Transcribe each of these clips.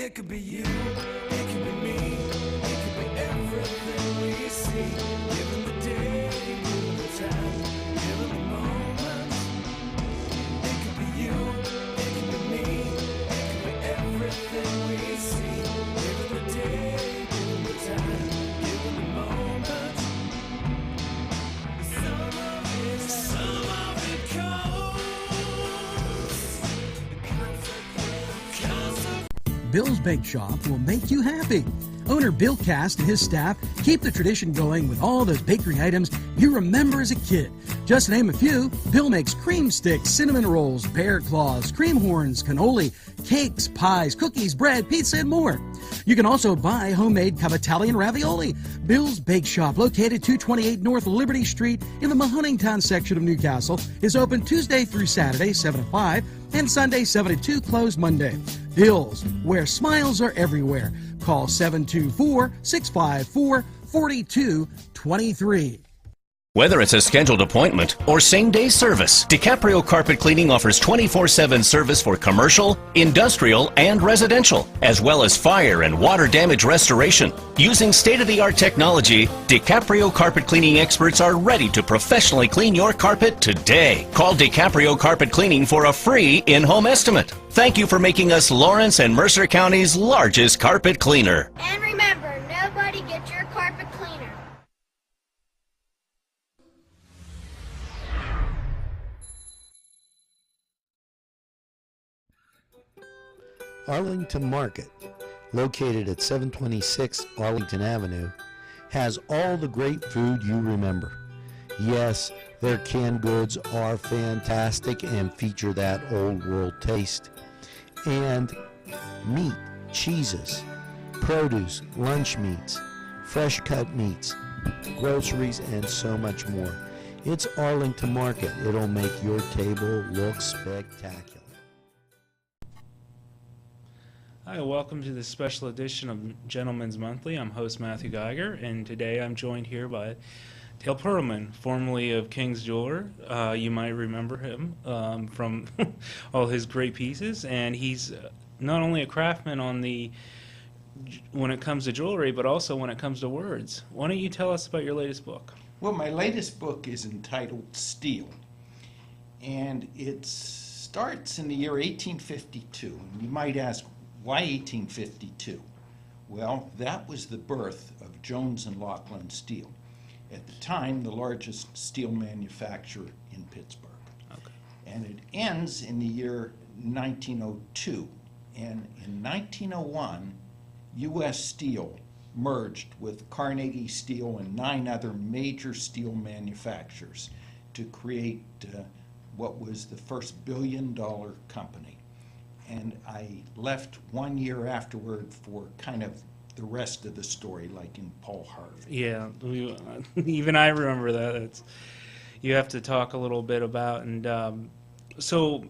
It could be you, it could be me, it could be everything we see. Given the day, given the time, given the moment. It could be you, it could be me, it could be everything we see. Given the day, given the time, given the moment. Some of it comes. Bill's Bake Shop will make you happy. Owner Bill Cast and his staff keep the tradition going with all those bakery items you remember as a kid. Just to name a few, Bill makes cream sticks, cinnamon rolls, bear claws, cream horns, cannoli, cakes, pies, cookies, bread, pizza, and more. You can also buy homemade Cavatelli ravioli. Bill's Bake Shop, located 228 North Liberty Street in the Mahoningtown section of Newcastle, is open Tuesday through Saturday, 7 to 5, and Sunday, 7 to 2, closed Monday. Bill's, where smiles are everywhere. Call 724-654-4223. Whether it's a scheduled appointment or same-day service, DiCaprio Carpet Cleaning offers 24/7 service for commercial, industrial, and residential, as well as fire and water damage restoration. Using state-of-the-art technology, DiCaprio Carpet Cleaning experts are ready to professionally clean your carpet today. Call DiCaprio Carpet Cleaning for a free in-home estimate. Thank you for making us Lawrence and Mercer County's largest carpet cleaner. And remember, nobody gets your carpet cleaner. Arlington Market, located at 726 Arlington Avenue, has all the great food you remember. Yes, their canned goods are fantastic and feature that old world taste. And meat, cheeses, produce, lunch meats, fresh cut meats, groceries, and so much more. It's Arlington Market. It'll make your table look spectacular. Hi, welcome to this special edition of Gentleman's Monthly. I'm host Matthew Geiger, and today I'm joined here by Dale Perelman, formerly of King's Jeweler. You might remember him from all his great pieces, and he's not only a craftsman when it comes to jewelry, but also when it comes to words. Why don't you tell us about your latest book? Well, my latest book is entitled Steel, and it starts in the year 1852. And you might ask, why 1852? Well, that was the birth of Jones and Laughlin Steel. At the time, the largest steel manufacturer in Pittsburgh. Okay. And it ends in the year 1902. And in 1901, U.S. Steel merged with Carnegie Steel and 9 other major steel manufacturers to create what was the first billion-dollar company. And I left 1 year afterward for kind of the rest of the story, like in Paul Harvey. Yeah, even I remember that. You have to talk a little bit about, and so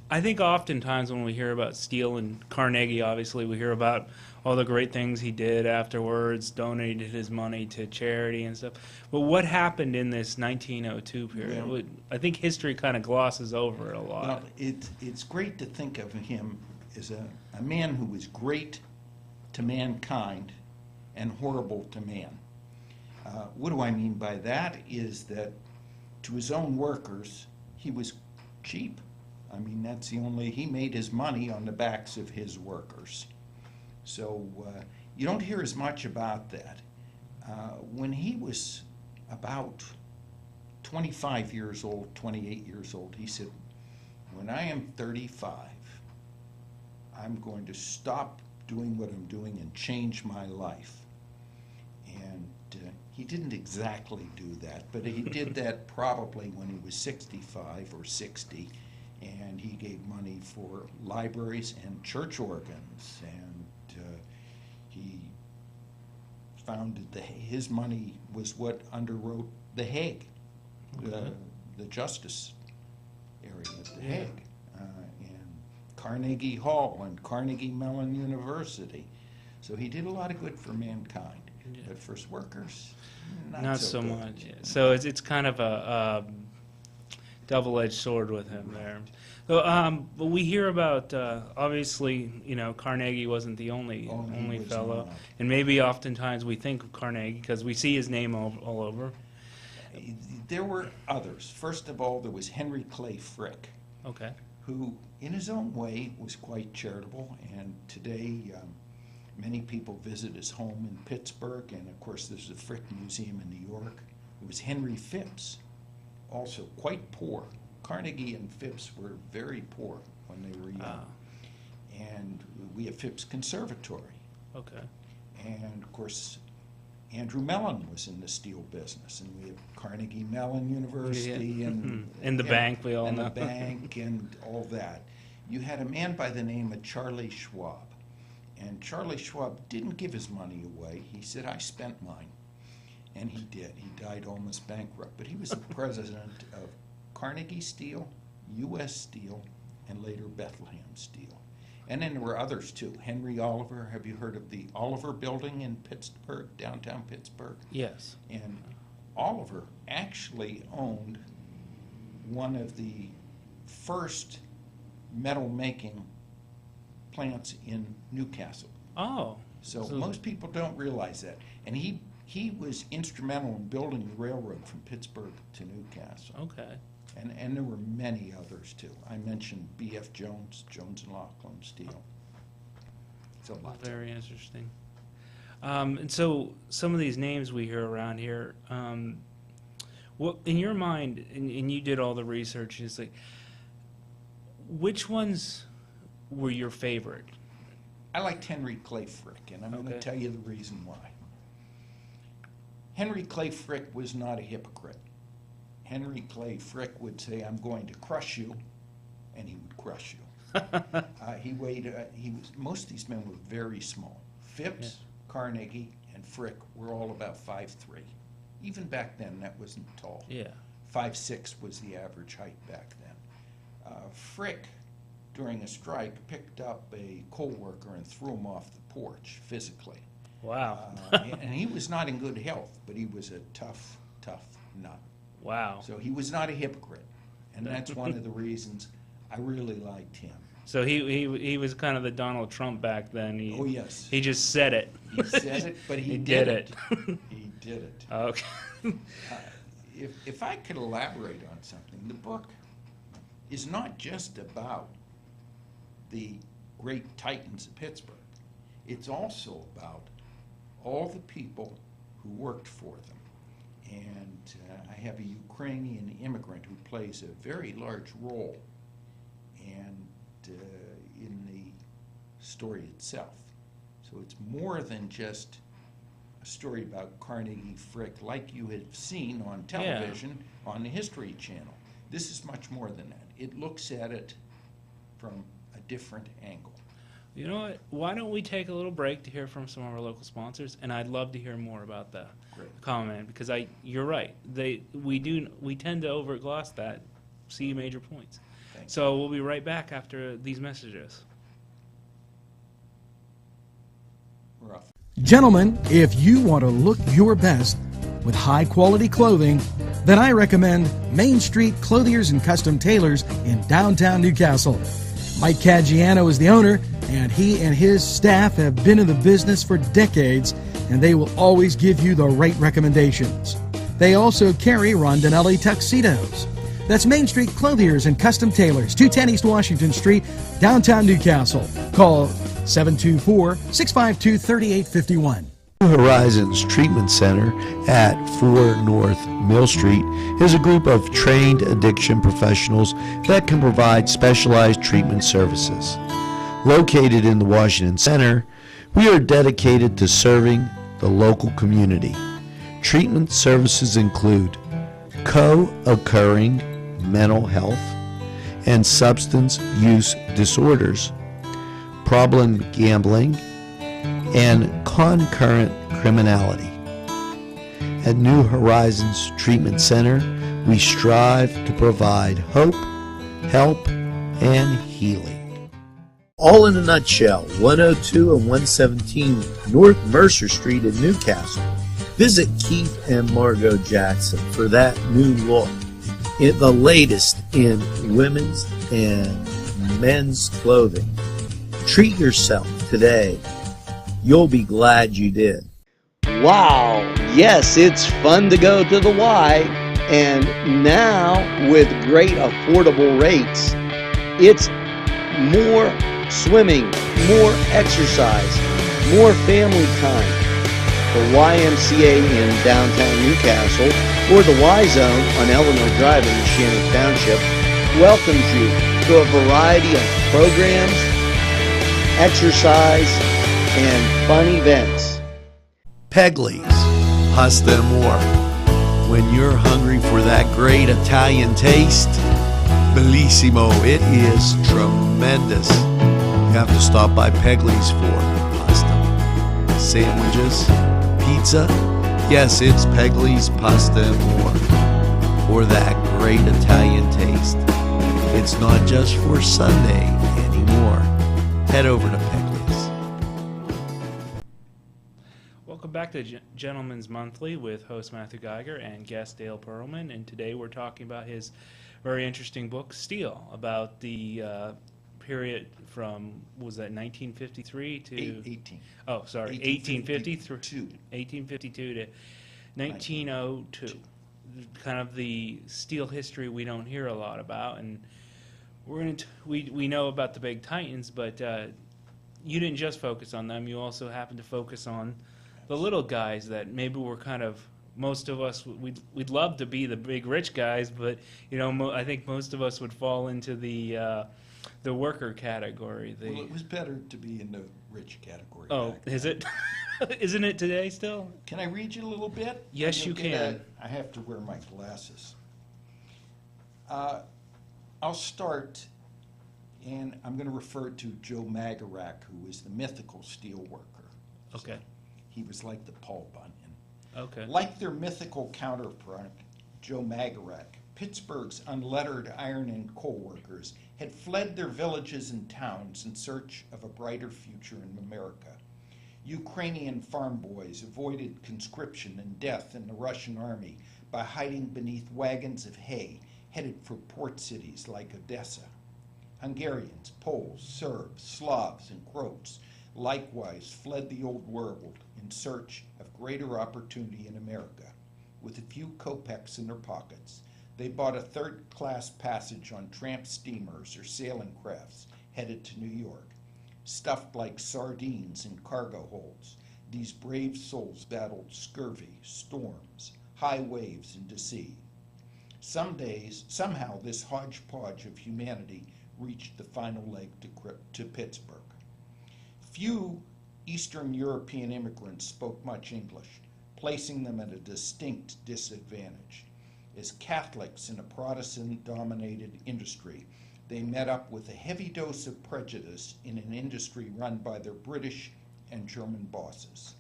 I think oftentimes when we hear about Steele and Carnegie, obviously we hear about all the great things he did afterwards, donated his money to charity and stuff. But what happened in this 1902 period? Well, I think history kind of glosses over it a lot. Well, it's great to think of him as a man who was great to mankind and horrible to man. What do I mean by that is that to his own workers, he was cheap. I mean, that's he made his money on the backs of his workers. So you don't hear as much about that. When he was about 25 years old, 28 years old, he said, when I am 35, I'm going to stop doing what I'm doing and change my life. And he didn't exactly do that, but he did that probably when he was 65 or 60, and he gave money for libraries and church organs, and he founded his money was what underwrote The Hague, the justice area at The Hague, and Carnegie Hall and Carnegie Mellon University. So he did a lot of good for mankind, but for his workers, not so good. much. So it's kind of double-edged sword with him there. So, but we hear about, obviously, Carnegie wasn't the only he was fellow. not. And maybe oftentimes we think of Carnegie because we see his name all over. There were others. First of all, there was Henry Clay Frick, Okay. who, in his own way, was quite charitable. And today, many people visit his home in Pittsburgh. And, of course, there's the Frick Museum in New York. There was Henry Phipps, also quite poor. Carnegie and Phipps were very poor when they were young. And we have Phipps Conservatory. Okay. And, of course, Andrew Mellon was in the steel business. And we have Carnegie Mellon University And the bank, we all and know. the bank and all that. You had a man by the name of Charlie Schwab. And Charlie Schwab didn't give his money away. He said, I spent mine. And he did. He died almost bankrupt. But he was the president of Carnegie Steel, U.S. Steel, and later Bethlehem Steel. And then there were others too. Henry Oliver, have you heard of the Oliver Building in Pittsburgh, downtown Pittsburgh? Yes. And Oliver actually owned one of the first metal-making plants in Newcastle. Oh. So most people don't realize that. And he was instrumental in building the railroad from Pittsburgh to Newcastle. Okay. And there were many others too. I mentioned B.F. Jones, Jones and Laughlin Steel. It's a lot. Very interesting. And so some of these names we hear around here, what in your mind, and you did all the research, is like, which ones were your favorite? I liked Henry Clay Frick, and I'm going to tell you the reason why. Henry Clay Frick was not a hypocrite. Henry Clay Frick would say, I'm going to crush you, and he would crush you. He weighed, most of these men were very small. Phipps, Carnegie, and Frick were all about 5'3". Even back then, that wasn't tall. Yeah. 5'6" was the average height back then. Frick, during a strike, picked up a coal worker and threw him off the porch physically. Wow. And he was not in good health, but he was a tough nut. Wow. So he was not a hypocrite, and that's one of the reasons I really liked him. So he was kind of the Donald Trump back then. Oh, yes. He just said it. He said it, but he did did it. He did it. Okay. If I could elaborate on something, the book is not just about the great titans of Pittsburgh. It's also about all the people who worked for them. And I have a Ukrainian immigrant who plays a very large role in the story itself. So it's more than just a story about Carnegie Frick like you have seen on television on the History Channel. This is much more than that. It looks at it from a different angle. You know what? Why don't we take a little break to hear from some of our local sponsors? And I'd love to hear more about the comment, because you're right. We tend to overgloss that, see major points. So we'll be right back after these messages. We're off. Gentlemen, if you want to look your best with high quality clothing, then I recommend Main Street Clothiers and Custom Tailors in downtown Newcastle. Mike Caggiano is the owner, and he and his staff have been in the business for decades, and they will always give you the right recommendations. They also carry Rondinelli tuxedos. That's Main Street Clothiers and Custom Tailors, 210 East Washington Street, downtown Newcastle. Call 724-652-3851. Horizons Treatment Center at 4 North Mill Street is a group of trained addiction professionals that can provide specialized treatment services. Located in the Washington Center, we are dedicated to serving the local community. Treatment services include co-occurring mental health and substance use disorders, problem gambling, and concurrent criminality. At New Horizons Treatment Center, we strive to provide hope, help, and healing. All in a nutshell, 102 and 117 North Mercer Street in Newcastle. Visit Keith and Margot Jackson for that new look. the latest in women's and men's clothing. Treat yourself today. You'll be glad you did. Wow, yes, it's fun to go to the Y, and now with great affordable rates, it's more swimming, more exercise, more family time. The YMCA in downtown Newcastle or the Y Zone on Eleanor Drive in Shannon Township welcomes you to a variety of programs, exercise, and fun events. Pegley's Pasta More. When you're hungry for that great Italian taste, bellissimo, it is tremendous. You have to stop by Pegley's for pasta, sandwiches, pizza. Yes, it's Pegley's Pasta More for that great Italian taste. It's not just for Sunday anymore. Head over to Pegley's. Welcome back to Gentleman's Monthly with host Matthew Geiger and guest Dale Perelman, and today we're talking about his very interesting book, Steel, about the period from, what was that, 1953 to... 18. Oh, sorry, 1852 to 1902. Kind of the steel history we don't hear a lot about, and we know about the big titans, but you didn't just focus on them. You also happened to focus on the little guys that maybe were kind of, most of us, we'd love to be the big rich guys, but you know, I think most of us would fall into the worker category. Well, it was better to be in the rich category. Oh, back then. is it? Isn't it today still? Can I read you a little bit? Yes, you can. I have to wear my glasses. I'll start, and I'm going to refer to Joe Magarac, who was the mythical steel worker. Okay. He was like the Paul Bunyan. Okay. Like their mythical counterpart, Joe Magarac, Pittsburgh's unlettered iron and coal workers had fled their villages and towns in search of a brighter future in America. Ukrainian farm boys avoided conscription and death in the Russian army by hiding beneath wagons of hay headed for port cities like Odessa. Hungarians, Poles, Serbs, Slavs, and Croats likewise fled the old world in search of greater opportunity in America. With a few kopecks in their pockets, they bought a third-class passage on tramp steamers or sailing crafts headed to New York. Stuffed like sardines in cargo holds, these brave souls battled scurvy, storms, high waves, and deceit. Some days, somehow, this hodgepodge of humanity reached the final leg to Pittsburgh. Few Eastern European immigrants spoke much English, placing them at a distinct disadvantage. As Catholics in a Protestant-dominated industry, they met up with a heavy dose of prejudice in an industry run by their British and German bosses.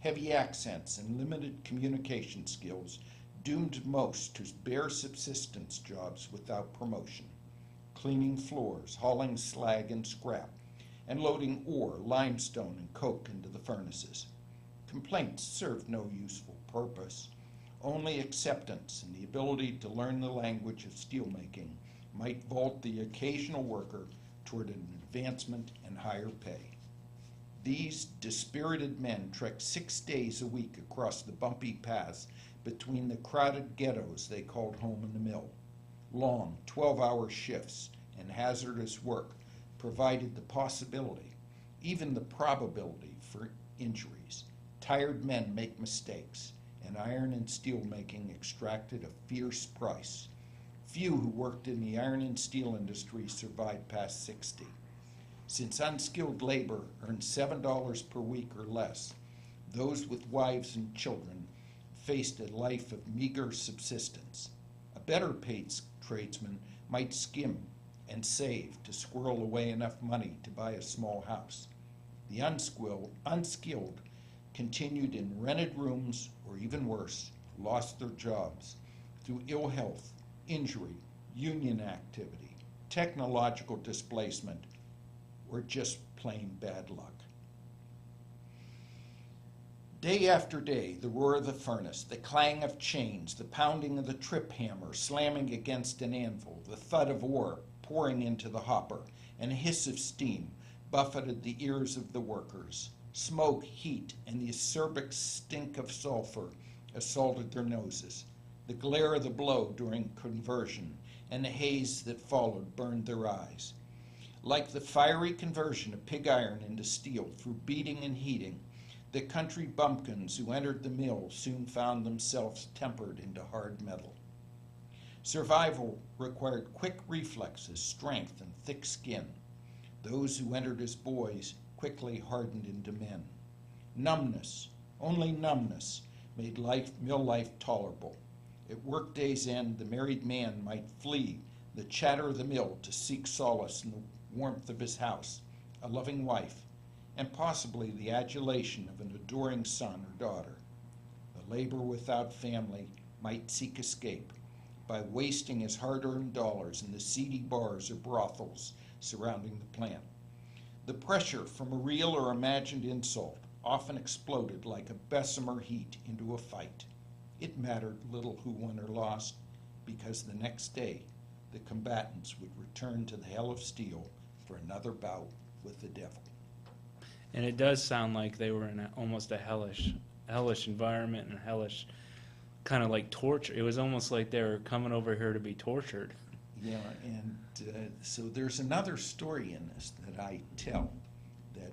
Heavy accents and limited communication skills doomed most to bare subsistence jobs without promotion, cleaning floors, hauling slag and scrap, and loading ore, limestone, and coke into the furnaces. Complaints served no useful purpose. Only acceptance and the ability to learn the language of steelmaking might vault the occasional worker toward an advancement and higher pay. These dispirited men trekked 6 days a week across the bumpy paths between the crowded ghettos they called home in the mill. Long, 12-hour shifts and hazardous work provided the possibility, even the probability, for injuries. Tired men make mistakes, and iron and steel making extracted a fierce price. Few who worked in the iron and steel industry survived past 60. Since unskilled labor earned $7 per week or less, those with wives and children faced a life of meager subsistence. A better paid tradesman might skim and save to squirrel away enough money to buy a small house. The unskilled continued in rented rooms, or even worse, lost their jobs through ill health, injury, union activity, technological displacement, or just plain bad luck. Day after day, the roar of the furnace, the clang of chains, the pounding of the trip hammer slamming against an anvil, the thud of ore pouring into the hopper, and a hiss of steam buffeted the ears of the workers. Smoke, heat, and the acerbic stink of sulfur assaulted their noses. The glare of the blow during conversion and the haze that followed burned their eyes. Like the fiery conversion of pig iron into steel through beating and heating, the country bumpkins who entered the mill soon found themselves tempered into hard metal. Survival required quick reflexes, strength, and thick skin. Those who entered as boys quickly hardened into men. Numbness, only numbness, made mill life tolerable. At workday's end, the married man might flee the chatter of the mill to seek solace in the warmth of his house, a loving wife, and possibly the adulation of an adoring son or daughter. The laborer without family might seek escape by wasting his hard-earned dollars in the seedy bars or brothels surrounding the plant. The pressure from a real or imagined insult often exploded like a Bessemer heat into a fight. It mattered little who won or lost, because the next day the combatants would return to the hell of steel for another bout with the devil. And it does sound like they were in almost a hellish environment and hellish kind of like torture. It was almost like they were coming over here to be tortured. Yeah, and so there's another story in this that I tell that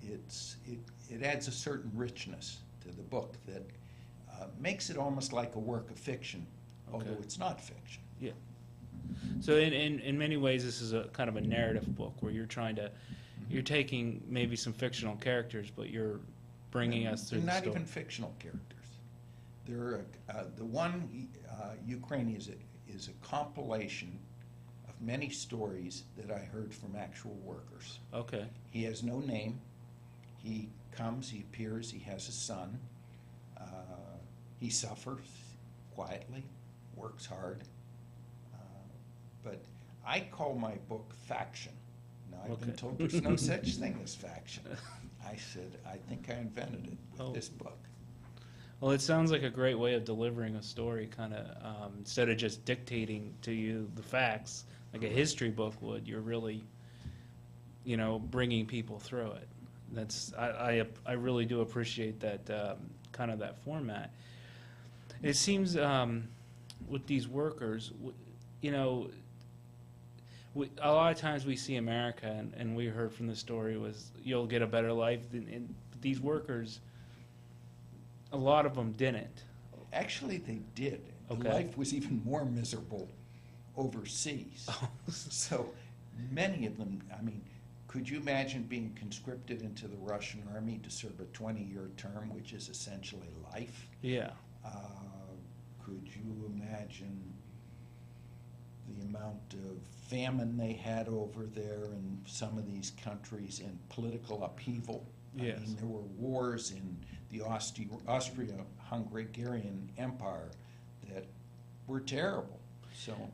it adds a certain richness to the book that makes it almost like a work of fiction, although it's not fiction. Yeah. So in many ways, this is a kind of a narrative book where you're trying to, you're taking maybe some fictional characters, but you're bringing us through the story. Not even fictional characters. They're the one Ukraine is a compilation of many stories that I heard from actual workers. Okay. He has no name. He comes, he appears, he has a son. He suffers quietly, works hard. But I call my book Faction. Now, I've been told there's no such thing as faction. I said, I think I invented it with this book. Well, it sounds like a great way of delivering a story, kind of, instead of just dictating to you the facts, like a history book would. You're really, bringing people through it. That's I really do appreciate that kind of that format. It seems with these workers, a lot of times we see America, and we heard from the story was you'll get a better life. And these workers, a lot of them didn't. Actually, they did. Okay. Life was even more miserable overseas. So many of them, could you imagine being conscripted into the Russian army to serve a 20-year term, which is essentially life? Yeah. Could you imagine the amount of famine they had over there in some of these countries and political upheaval? Yes. There were wars in the Austria-Hungarian Empire that were terrible. So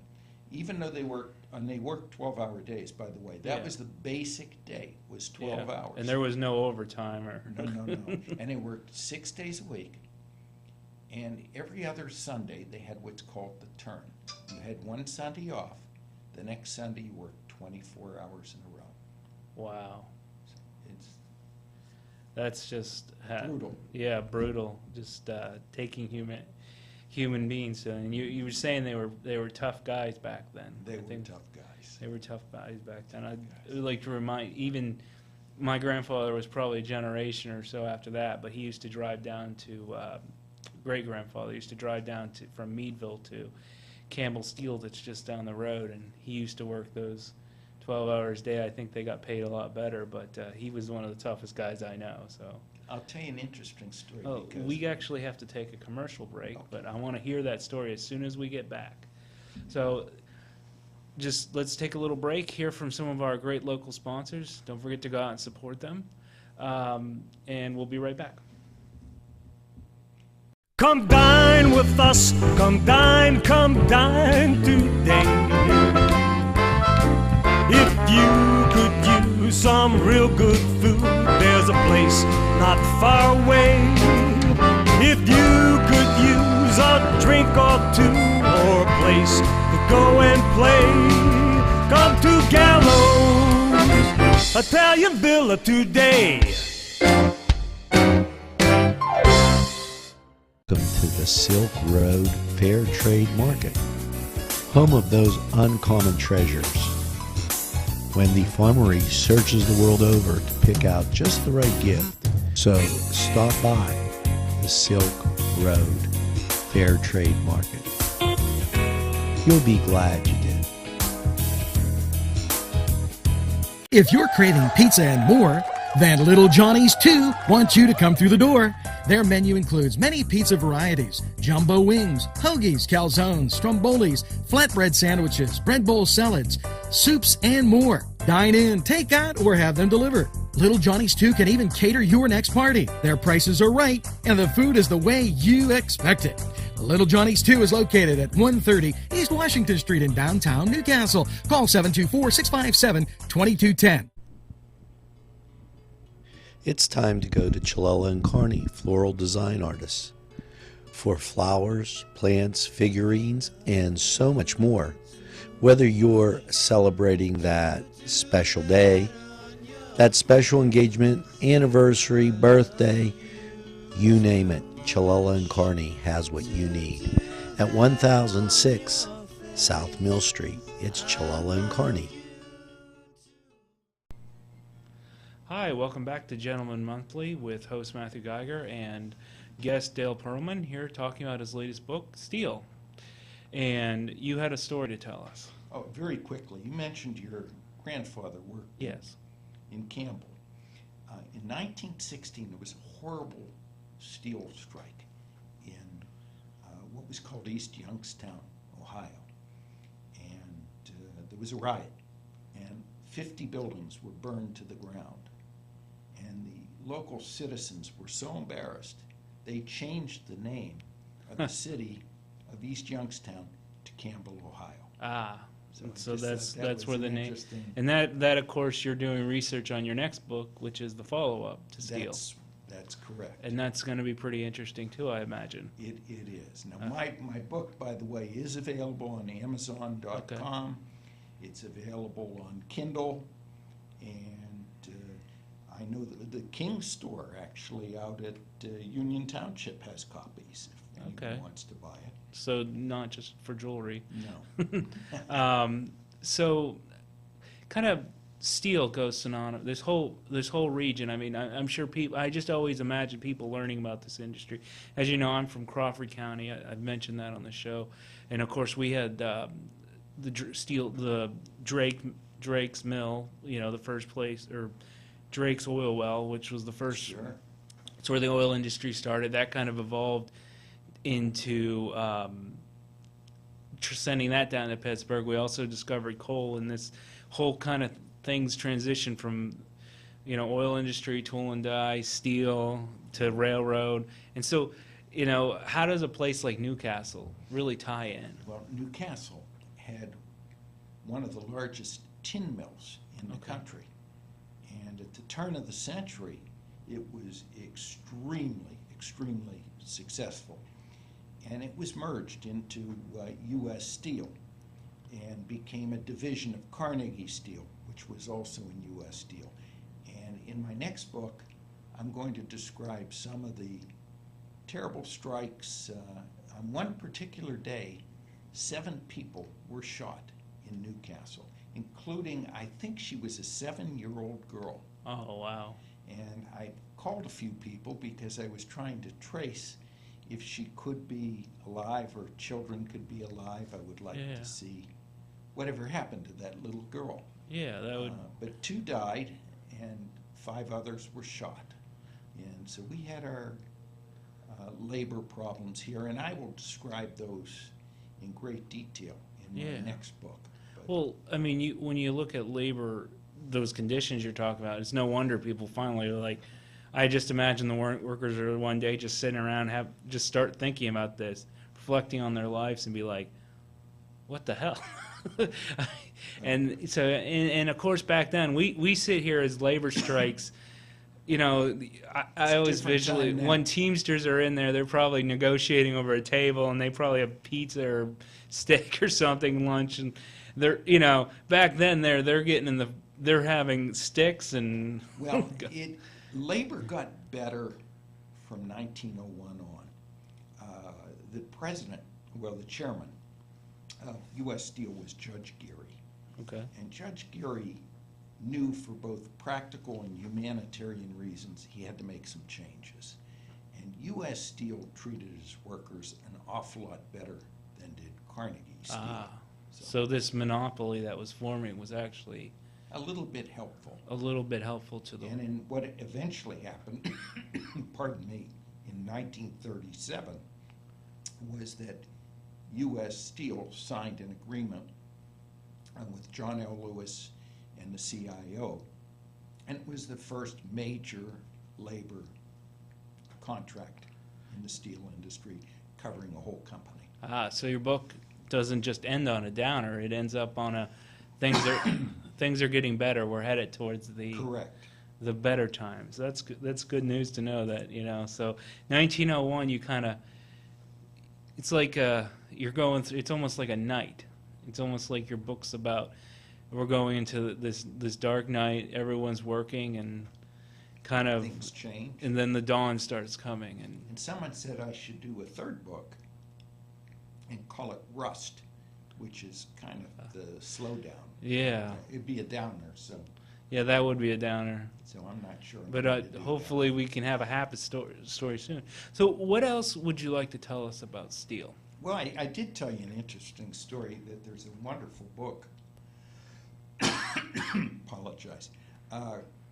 even though they worked 12-hour days, by the way. That was the basic day, was 12 hours. And there was no overtime or... No. And they worked 6 days a week. And every other Sunday, they had what's called the turn. You had one Sunday off. The next Sunday, you worked 24 hours in a row. Wow. That's just... brutal. Yeah, brutal. Just taking human beings. And you were saying they were tough guys back then. They were tough guys. They were tough guys back then. I'd like to remind, even my grandfather was probably a generation or so after that, but he used to drive down to, great-grandfather used to drive down from Meadville to Campbell Steel that's just down the road, and he used to work those 12 hours a day. I think they got paid a lot better, but he was one of the toughest guys I know. So I'll tell you an interesting story. because we actually have to take a commercial break, but I want to hear that story as soon as we get back. So just let's take a little break, hear from some of our great local sponsors. Don't forget to go out and support them, and we'll be right back. Come dine with us, come dine today. If you could use some real good food, there's a place not far away. If you could use a drink or two or a place to go and play, come to Gallows Italian Villa today. Welcome to the Silk Road Fair Trade Market, home of those uncommon treasures. Wendy Farmery searches the world over to pick out just the right gift. So stop by the Silk Road Fair Trade Market. You'll be glad you did. If you're craving pizza and more, then Little Johnny's 2 wants you to come through the door. Their menu includes many pizza varieties, jumbo wings, hoagies, calzones, strombolis, flatbread sandwiches, bread bowl salads, soups, and more. Dine in, take out, or have them delivered. Little Johnny's 2 can even cater your next party. Their prices are right, and the food is the way you expect it. Little Johnny's 2 is located at 130 East Washington Street in downtown Newcastle. Call 724-657-2210. It's time to go to Chilella and Carney, floral design artists, for flowers, plants, figurines, and so much more. Whether you're celebrating that special day, that special engagement, anniversary, birthday, you name it, Chilella and Carney has what you need. At 1006 South Mill Street, it's Chilella and Carney. Hi, welcome back to Gentleman Monthly with host Matthew Geiger and guest Dale Perelman here talking about his latest book, Steel. And you had a story to tell us. Oh, very quickly. You mentioned your grandfather worked Yes. in Campbell. In 1916, there was a horrible steel strike in what was called East Youngstown, Ohio. And there was a riot, and 50 buildings were burned to the ground. And the local citizens were so embarrassed, they changed the name of the city of East Youngstown to Campbell, Ohio. Ah, so I just thought that's was where the an name. interesting- And that of course you're doing research on your next book, which is the follow-up to Steel. That's correct. And that's going to be pretty interesting too, I imagine. It is. Now, my book, by the way, is available on Amazon.com. It's available on Kindle, and I know that the King Store, actually, out at Union Township has copies if anyone wants to buy it. So not just for jewelry. No. So kind of steel goes synonymous. This whole region. I mean, I'm sure people. I just always imagine people learning about this industry. As you know, I'm from Crawford County. I've mentioned that on the show, and of course we had the Drake's Mill. You know, the first place, or Drake's Oil Well, which was the first. Sure. It's where the oil industry started. That kind of evolved into sending that down to Pittsburgh. We also discovered coal, and this whole kind of things transition from, oil industry, tool and die, steel, to railroad. And so, how does a place like Newcastle really tie in? Well, Newcastle had one of the largest tin mills in the country. And at the turn of the century, it was extremely, extremely successful. And it was merged into U.S. Steel and became a division of Carnegie Steel, which was also in U.S. Steel. And in my next book, I'm going to describe some of the terrible strikes. On one particular day, 7 people were shot in Newcastle, including, I think she was a 7-year-old girl. Oh, wow. And I called a few people because I was trying to trace if she could be alive or children could be alive. I would like to see whatever happened to that little girl. Yeah, that would. But 2 died and 5 others were shot. And so we had our labor problems here, and I will describe those in great detail in my next book. But Well, I mean, when you look at labor, those conditions you're talking about, it's no wonder people finally are like, I just imagine the workers are one day just sitting around, just start thinking about this, reflecting on their lives, and be like, what the hell? And so, and of course, back then, we sit here as labor strikes you know, I always different visually, time now. when Teamsters are in there, they're probably negotiating over a table, and they probably have pizza or steak or something, lunch, and they're, you know, back then they're getting in the, they're having sticks and. Well, labor got better from 1901 on. The president, well, the chairman of U.S. Steel was Judge Geary. Okay. And Judge Geary knew for both practical and humanitarian reasons he had to make some changes. And U.S. Steel treated his workers an awful lot better than did Carnegie Steel. So this monopoly that was forming was actually A little bit helpful. a little bit helpful to the. And in what eventually happened, pardon me, in 1937, was that U.S. Steel signed an agreement with John L. Lewis and the CIO, and it was the first major labor contract in the steel industry covering a whole company. So your book doesn't just end on a downer; it ends up on a things are getting better. We're headed towards Correct. the better times. That's good news to know that, you know. So 1901, you kind of, it's like you're going through. It's almost like a night. It's almost like your book's about. We're going into this dark night. Everyone's working and kind of, Things change. and then the dawn starts coming. And someone said I should do a third book and call it Rust, which is kind of the slowdown. Yeah, It'd be a downer, so yeah, that would be a downer. I'm not sure. I'm But ready to do hopefully we can have a happy story soon. So what else would you like to tell us about steel? that. Well, I did tell you an interesting story that there's a wonderful book, apologize,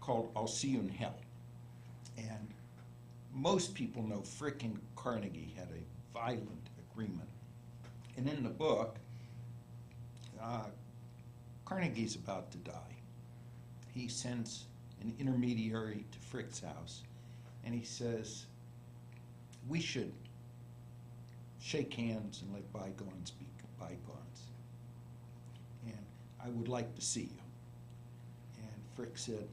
called I'll See You in Hell. And most people know Frick and Carnegie had a violent agreement. And in the book, Carnegie's about to die. He sends an intermediary to Frick's house, and he says, we should shake hands and let bygones be bygones. And I would like to see you. And Frick said,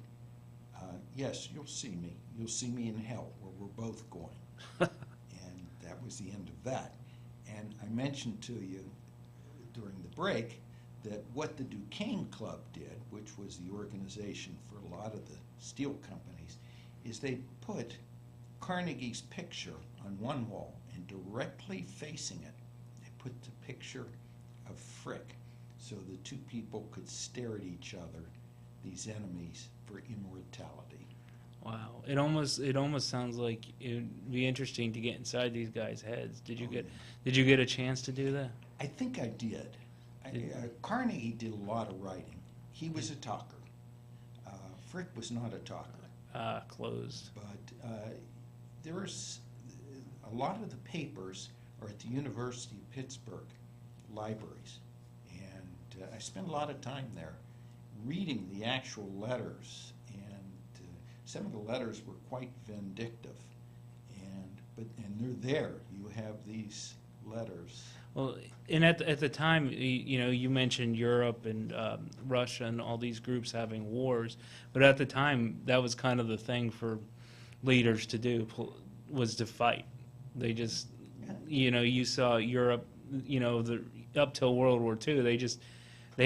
yes, you'll see me. You'll see me in hell, where we're both going. And that was the end of that. And I mentioned to you during the break that what the Duquesne Club did, which was the organization for a lot of the steel companies, is they put Carnegie's picture on one wall, and directly facing it, they put the picture of Frick, so the two people could stare at each other, these enemies, for immortality. Wow, it almost sounds like it'd be interesting to get inside these guys' heads. Did you get a chance to do that? I think I did. Carnegie did a lot of writing. He was a talker. Frick was not a talker. Closed. But there's a lot of the papers are at the University of Pittsburgh libraries. And I spent a lot of time there reading the actual letters. And some of the letters were quite vindictive. And they're there. You have these letters. Well, and at the time, you know, you mentioned Europe and Russia and all these groups having wars, but at the time, that was kind of the thing for leaders to do, was to fight. They just, you know, you saw Europe, you know, up till World War II, they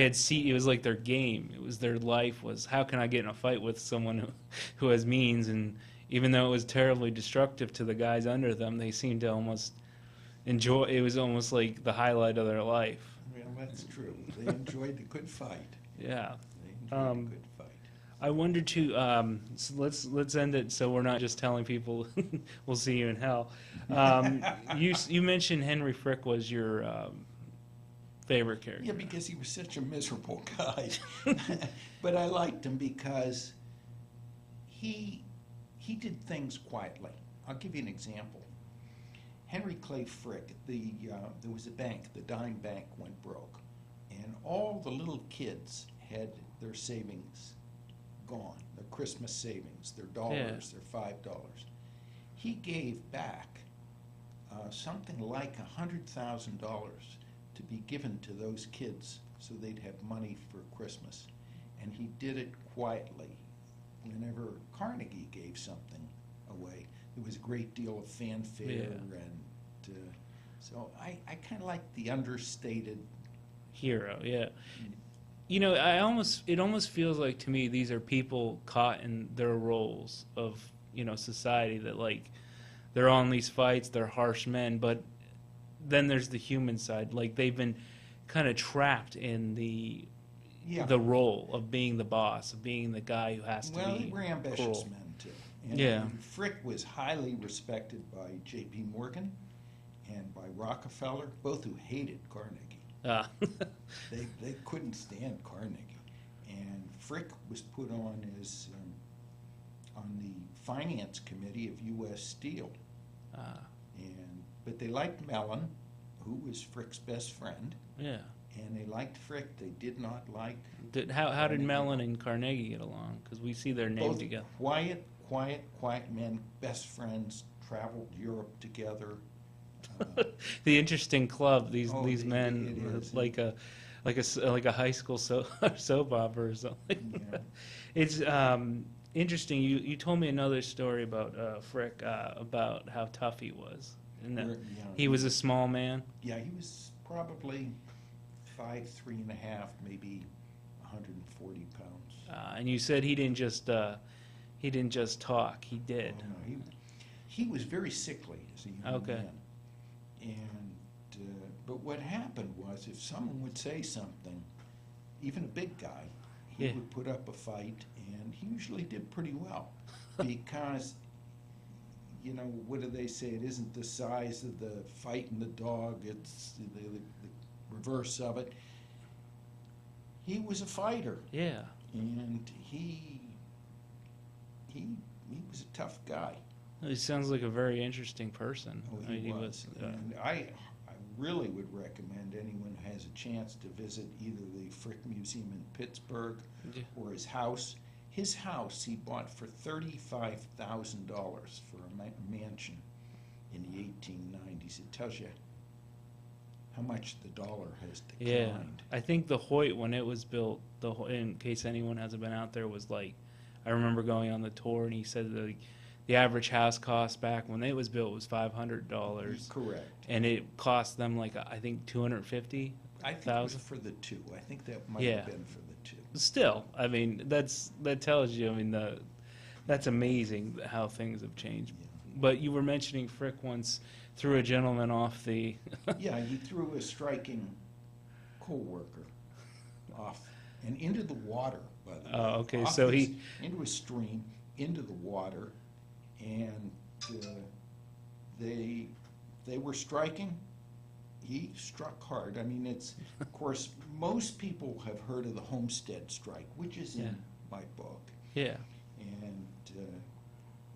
had it was like their game. It was their life was, how can I get in a fight with someone who has means? And even though it was terribly destructive to the guys under them, they seemed to almost enjoy. It was almost like the highlight of their life. Well, that's true. They enjoyed the good fight. Yeah. They enjoyed the good fight. I wonder too. So let's end it so we're not just telling people we'll see you in hell. You mentioned Henry Frick was your favorite character. Yeah, because he was such a miserable guy. But I liked him because he did things quietly. I'll give you an example. Henry Clay Frick, there was a bank, the dime bank went broke, and all the little kids had their savings gone, their Christmas savings, their dollars, their $5. He gave back something like $100,000 to be given to those kids so they'd have money for Christmas. And he did it quietly. whenever Carnegie gave something away, there was a great deal of fanfare, Yeah. and so I kind of like the understated. Hero, yeah. You know, it almost feels like to me these are people caught in their roles of, you know, society, that like they're on these fights, they're harsh men, but then there's the human side. Like they've been kind of trapped in the role of being the boss, of being the guy who has to Well, be they were ambitious cruel. men too. And Yeah. Frick was highly respected by J.P. Morgan and by Rockefeller, both who hated Carnegie. Ah. They couldn't stand Carnegie, and Frick was put on as on the finance committee of U.S. Steel. But they liked Mellon, who was Frick's best friend, Yeah. and they liked Frick. They did not like How did Mellon and Carnegie get along? Because we see their name both together. quiet men, best friends, traveled Europe together. The interesting club. These Oh, men it were is. like a high school soap opera or something. Yeah. It's interesting. You told me another story about Frick, about how tough he was, and that Yeah. he was a small man. Yeah, he was probably 5'3.5", maybe 140 pounds. And you said he didn't just talk. He did. Oh, no, he was very sickly as a young Okay. man. And but what happened was, if someone would say something, even a big guy, he Yeah. would put up a fight, and he usually did pretty well, because you know, what do they say? It isn't the size of the fight in the dog; it's the reverse of it. He was a fighter, Yeah. and he was a tough guy. He sounds like a very interesting person. Oh, I mean, he was. And I really would recommend anyone who has a chance to visit either the Frick Museum in Pittsburgh Yeah. or his house. His house he bought for $35,000 for a mansion in the 1890s. It tells you how much the dollar has Yeah, declined. I think the Hoyt, when it was built, in case anyone hasn't been out there, was like, I remember going on the tour, and he said the average house cost back when it was built was $500, Correct. and it cost them like I think $250,000. I think it was for the two. I think that might Yeah. have been for the two. Still, I mean, that tells you. I mean, that's amazing how things have changed. Yeah. But you were mentioning Frick once threw a gentleman off the. Yeah, he threw a striking co-worker off and into the water, by the way. Oh, okay, Off so this- he- into a stream, into the water, and they were striking. He struck hard. I mean, it's, of course, most people have heard of the Homestead Strike, which is Yeah. in my book. Yeah. And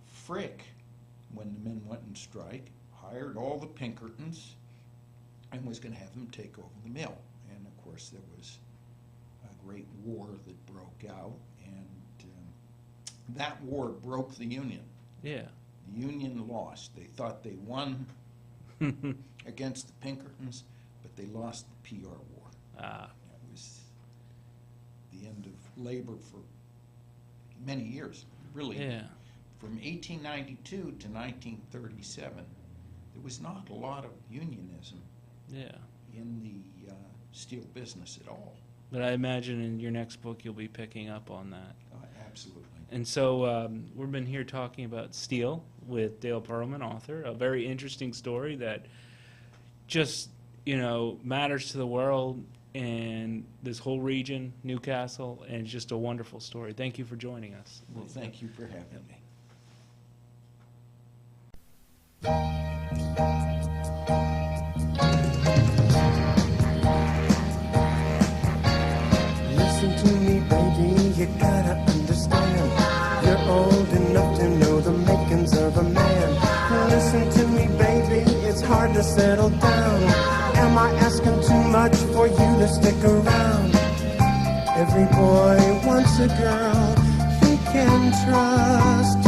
Frick, when the men went on strike, hired all the Pinkertons and was going to have them take over the mill. And of course, there was a great war that broke out, and that war broke the Union. Yeah. The Union lost. They thought they won against the Pinkertons, but they lost the PR war. It was the end of labor for many years, really. Yeah. From 1892 to 1937, there was not a lot of unionism Yeah. in the steel business at all. But I imagine in your next book you'll be picking up on that. Absolutely. And so we've been here talking about steel with Dale Perelman, author. A very interesting story that just, matters to the world and this whole region, Newcastle, and it's just a wonderful story. Thank you for joining us. Well, thank you for having me. Listen to me, baby, you gotta understand. You're old enough to know the makings of a man. Listen to me, baby, it's hard to settle down. Am I asking too much for you to stick around? Every boy wants a girl he can trust.